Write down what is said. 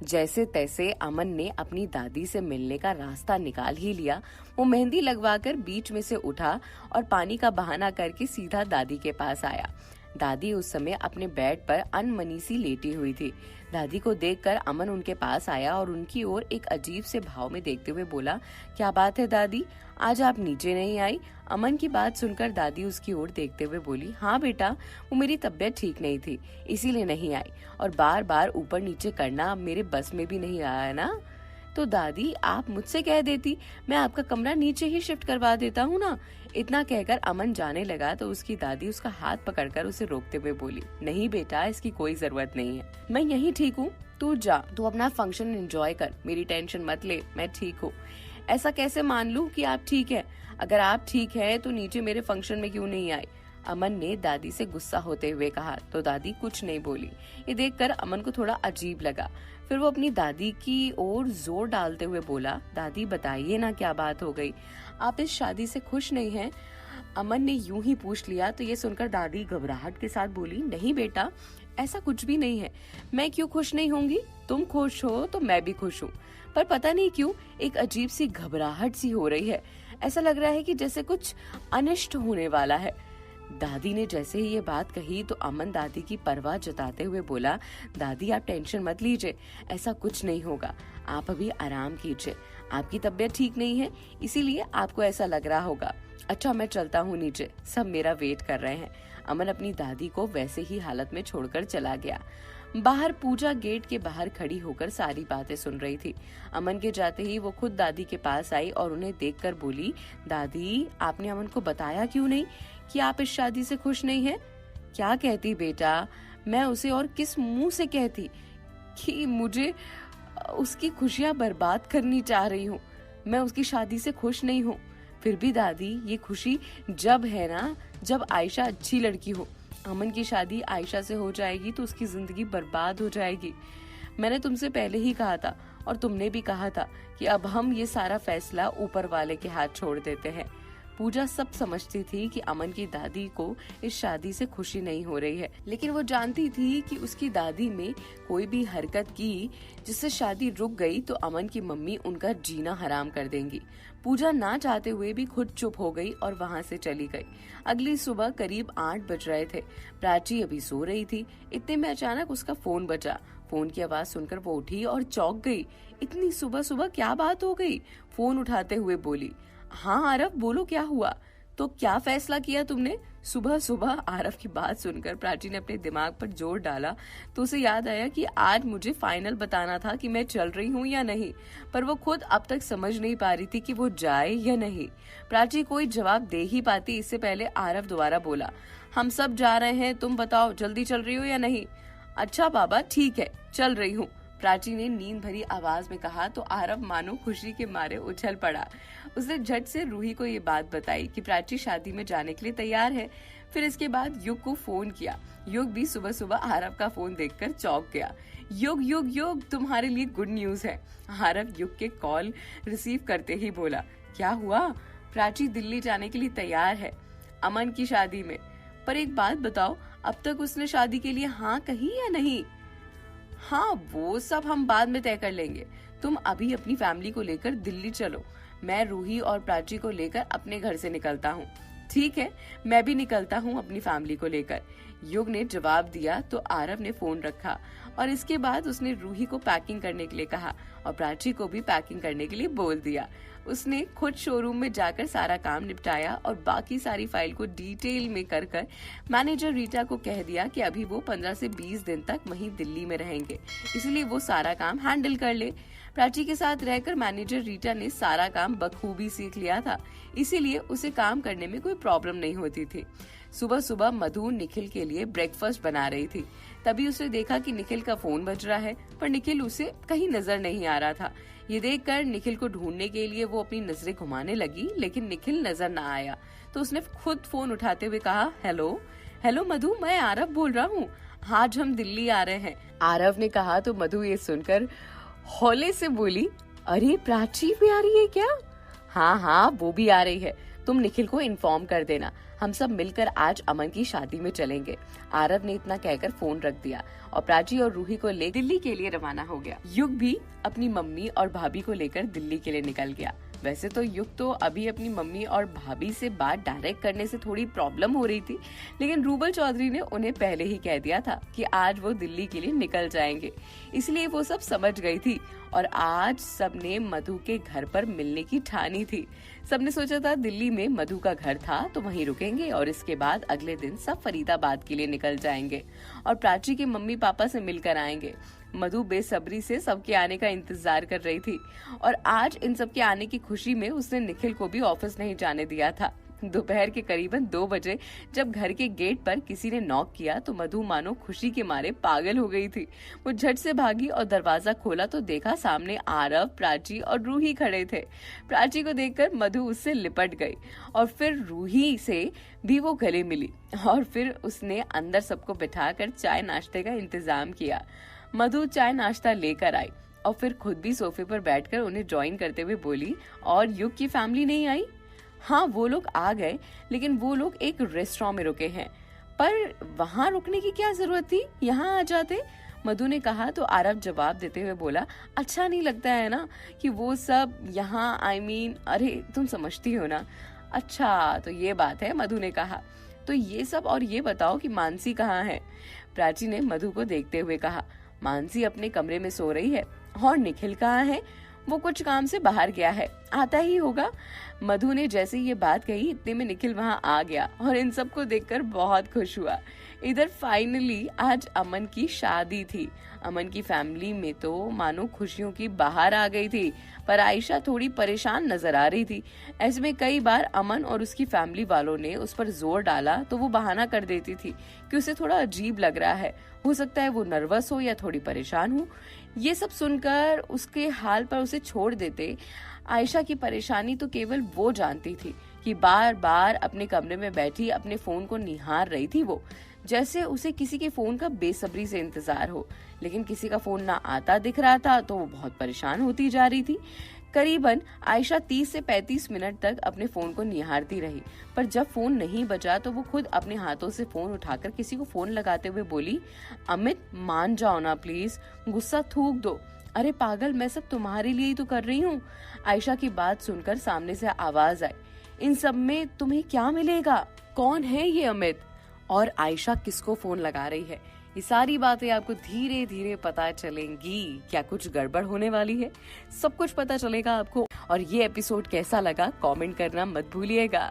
जैसे तैसे अमन ने अपनी दादी से मिलने का रास्ता निकाल ही लिया। वो मेहंदी लगवाकर बीच में से उठा और पानी का बहाना करके सीधा दादी के पास आया। दादी उस समय अपने बेड पर अनमनी सी लेटी हुई थी। दादी को देखकर अमन उनके पास आया और उनकी ओर एक अजीब से भाव में देखते हुए बोला, क्या बात है दादी, आज आप नीचे नहीं आई? अमन की बात सुनकर दादी उसकी ओर देखते हुए बोली, हाँ बेटा, वो मेरी तबीयत ठीक नहीं थी, इसीलिए नहीं आई, और बार बार ऊपर नीचे करना अब मेरे बस में भी नहीं आया ना। तो दादी, आप मुझसे कह देती, मैं आपका कमरा नीचे ही शिफ्ट करवा देता हूँ ना। इतना कहकर अमन जाने लगा तो उसकी दादी उसका हाथ पकड़कर उसे रोकते हुए बोली, नहीं बेटा, इसकी कोई जरूरत नहीं है, मैं यहीं ठीक हूँ, तू जा, तू अपना फंक्शन एंजॉय कर, मेरी टेंशन मत ले, मैं ठीक हूँ। ऐसा कैसे मान लूं कि आप ठीक है? अगर आप ठीक है तो नीचे मेरे फंक्शन में क्यों नहीं आई? अमन ने दादी से गुस्सा होते हुए कहा। तो दादी कुछ नहीं बोली। ये देखकर अमन को थोड़ा अजीब लगा। फिर वो अपनी दादी की ओर जोर डालते हुए बोला, दादी बताइए ना, क्या बात हो गई? आप इस शादी से खुश नहीं हैं? अमन ने यूं ही पूछ लिया तो ये सुनकर दादी घबराहट के साथ बोली, नहीं बेटा, ऐसा कुछ भी नहीं है, मैं क्यों खुश नहीं होंगी? तुम खुश हो तो मैं भी खुश हूँ, पर पता नहीं क्यों एक अजीब सी घबराहट सी हो रही है। ऐसा लग रहा है कि जैसे कुछ अनिष्ट होने वाला है। दादी ने जैसे ही ये बात कही तो अमन दादी की परवाह जताते हुए बोला, दादी आप टेंशन मत लीजिए, ऐसा कुछ नहीं होगा, आप अभी आराम कीजिए, आपकी तबीयत ठीक नहीं है इसीलिए आपको ऐसा लग रहा होगा। अच्छा, मैं चलता हूँ नीचे, सब मेरा वेट कर रहे हैं। अमन अपनी दादी को वैसे ही हालत में छोड़कर चला गया। बाहर पूजा गेट के बाहर खड़ी होकर सारी बातें सुन रही थी। अमन के जाते ही वो खुद दादी के पास आई और उन्हें देखकर बोली, दादी आपने अमन को बताया क्यों नहीं कि आप इस शादी से खुश नहीं हैं? क्या कहती बेटा, मैं उसे और किस मुंह से कहती कि मुझे उसकी खुशियां बर्बाद करनी चाह रही हूँ? मैं उसकी शादी से खुश नहीं हूँ। फिर भी दादी, ये खुशी जब है ना जब आयशा अच्छी लड़की हो। अमन की शादी आयशा से हो जाएगी तो उसकी जिंदगी बर्बाद हो जाएगी। मैंने तुमसे पहले ही कहा था और तुमने भी कहा था कि अब हम ये सारा फैसला ऊपर वाले के हाथ छोड़ देते हैं। पूजा सब समझती थी कि अमन की दादी को इस शादी से खुशी नहीं हो रही है, लेकिन वो जानती थी कि उसकी दादी में कोई भी हरकत की जिससे शादी रुक गई तो अमन की मम्मी उनका जीना हराम कर देंगी। पूजा ना चाहते हुए भी खुद चुप हो गई और वहाँ से चली गई। अगली सुबह करीब 8 बज रहे थे। प्राची अभी सो रही थी। इतने में अचानक उसका फोन बजा। फोन की आवाज सुनकर वो उठी और चौंक गई। इतनी सुबह सुबह क्या बात हो गई? फोन उठाते हुए बोली, हाँ आरव, बोलो क्या हुआ? तो क्या फैसला किया तुमने? सुबह सुबह आरव की बात सुनकर प्राची ने अपने दिमाग पर जोर डाला तो उसे याद आया कि आज मुझे फाइनल बताना था कि मैं चल रही हूँ या नहीं, पर वो खुद अब तक समझ नहीं पा रही थी कि वो जाए या नहीं। प्राची कोई जवाब दे ही पाती इससे पहले आरव दोबारा बोला, हम सब जा रहे हैं, तुम बताओ जल्दी चल रही हो या नहीं? अच्छा बाबा, ठीक है, चल रही हूँ, प्राची ने नींद भरी आवाज में कहा तो आरव मानो खुशी के मारे उछल पड़ा। उसने झट से रूही को ये बात बताई कि प्राची शादी में जाने के लिए तैयार है। फिर इसके बाद युग को फोन किया। युग भी सुबह सुबह आरव का फोन देखकर चौंक गया। युग युग युग, तुम्हारे लिए गुड न्यूज है। आरव युग के कॉल रिसीव करते ही बोला, क्या हुआ? प्राची दिल्ली जाने के लिए तैयार है अमन की शादी में। पर एक बात बताओ, अब तक उसने शादी के लिए हाँ कही या नहीं? हाँ, वो सब हम बाद में तय कर लेंगे। तुम अभी अपनी फैमिली को लेकर दिल्ली चलो, मैं रूही और प्राची को लेकर अपने घर से निकलता हूँ। ठीक है, मैं भी निकलता हूँ अपनी फैमिली को लेकर, युग ने जवाब दिया तो आरव ने फोन रखा और इसके बाद उसने रूही को पैकिंग करने के लिए कहा और प्राची को भी पैकिंग करने के लिए बोल दिया। उसने खुद शोरूम में जाकर सारा काम निपटाया और बाकी सारी फाइल को डिटेल में कर मैनेजर रीटा को कह दिया कि अभी वो 15 से 20 दिन तक वहीं दिल्ली में रहेंगे, इसलिए वो सारा काम हैंडल कर ले। प्राची के साथ रहकर मैनेजर रीटा ने सारा काम बखूबी सीख लिया था, इसीलिए उसे काम करने में कोई प्रॉब्लम नहीं होती थी। सुबह सुबह मधु निखिल के लिए ब्रेकफास्ट बना रही थी। तभी उसने देखा कि निखिल का फोन बज रहा है, पर निखिल उसे कहीं नजर नहीं आ रहा था। ये देखकर निखिल को ढूंढने के लिए वो अपनी नजरें घुमाने लगी, लेकिन निखिल नजर न आया। तो उसने खुद फोन उठाते हुए कहा, हेलो हेलो मधु, मैं आरव बोल रहा हूँ, आज हम दिल्ली आ रहे हैं। आरव ने कहा तो मधु ये सुनकर हौले से बोली, अरे प्राची भी आ रही है क्या? हाँ हाँ, वो भी आ रही है, तुम निखिल को इन्फॉर्म कर देना, हम सब मिलकर आज अमन की शादी में चलेंगे। आरव ने इतना कहकर फोन रख दिया और प्राची और रूही को ले दिल्ली के लिए रवाना हो गया। युग भी अपनी मम्मी और भाभी को लेकर दिल्ली के लिए निकल गया। वैसे तो युग तो अभी अपनी मम्मी और भाभी से बात डायरेक्ट करने से थोड़ी प्रॉब्लम हो रही थी, लेकिन रूबल चौधरी ने उन्हें पहले ही कह दिया था कि आज वो दिल्ली के लिए निकल जाएंगे, इसलिए वो सब समझ गई थी और आज सबने मधु के घर पर मिलने की ठानी थी। सबने सोचा था दिल्ली में मधु का घर था तो वहीं रुकेंगे और इसके बाद अगले दिन सब फरीदाबाद के लिए निकल जाएंगे और प्राची के मम्मी पापा से मिलकर आएंगे। मधु बेसब्री से सबके आने का इंतजार कर रही थी और आज इन सबके आने की खुशी में उसने निखिल को भी ऑफिस नहीं जाने दिया था। दोपहर के करीबन 2 बजे जब घर के गेट पर किसी ने नॉक किया तो मधु मानो खुशी के मारे पागल हो गई थी। वो झट से भागी और दरवाजा खोला तो देखा सामने आरव, प्राची और रूही खड़े थे। प्राची को देखकर मधु उससे लिपट गई और फिर रूही से भी वो गले मिली और फिर उसने अंदर सबको बिठाकर चाय नाश्ते का इंतजाम किया। मधु चाय नाश्ता लेकर आई और फिर खुद भी सोफे पर बैठकर उन्हें ज्वाइन करते हुए बोली, और युग की फैमिली नहीं आई? हाँ, वो लोग आ गए, लेकिन वो लोग एक रेस्टोरेंट में रुके हैं। पर वहाँ रुकने की क्या जरूरत थी, यहाँ आ जाते। मधु ने कहा तो आरव जवाब देते हुए बोला, अच्छा नहीं लगता है ना कि वो सब यहाँ, अरे तुम समझती हो ना। अच्छा तो ये बात है, मधु ने कहा। तो ये सब और ये बताओ कि मानसी कहाँ है? प्राची ने मधु को देखते हुए कहा, मानसी अपने कमरे में सो रही है। और निखिल कहाँ है? वो कुछ काम से बाहर गया है, आता ही होगा। मधु ने जैसे ये बात कही इतने में निखिल वहाँ आ गया और इन सबको देखकर बहुत खुश हुआ। इधर फाइनली आज अमन की शादी थी। अमन की फैमिली में तो मानो खुशियों की बहार आ गई थी, पर आयशा थोड़ी परेशान नजर आ रही थी। ऐसे में कई बार अमन और उसकी फैमिली वालों ने उस पर जोर डाला तो वो बहाना कर देती थी कि उसे थोड़ा अजीब लग रहा है, हो सकता है वो नर्वस हो या थोड़ी परेशान हो। ये सब सुनकर उसके हाल पर उसे छोड़ देते। आयशा की परेशानी तो केवल वो जानती थी कि बार बार अपने कमरे में बैठी अपने फोन को निहार रही थी वो, जैसे उसे किसी के फोन का बेसब्री से इंतजार हो। लेकिन किसी का फोन ना आता दिख रहा था तो वो बहुत परेशान होती जा रही थी। करीबन आयशा 30 से 35 मिनट तक अपने फोन को निहारती रही, पर जब फोन नहीं बजा तो वो खुद अपने हाथों से फोन उठाकर किसी को फोन लगाते हुए बोली, अमित मान जाओ ना प्लीज, गुस्सा थूक दो। अरे पागल, मैं सब तुम्हारे लिए ही तो कर रही हूँ। आयशा की बात सुनकर सामने से आवाज आई, इन सब में तुम्हें क्या मिलेगा? कौन है ये अमित और आयशा किसको फोन लगा रही है? ये सारी बातें आपको धीरे धीरे पता चलेंगी। क्या कुछ गड़बड़ होने वाली है? सब कुछ पता चलेगा आपको। और ये एपिसोड कैसा लगा कमेंट करना मत भूलिएगा।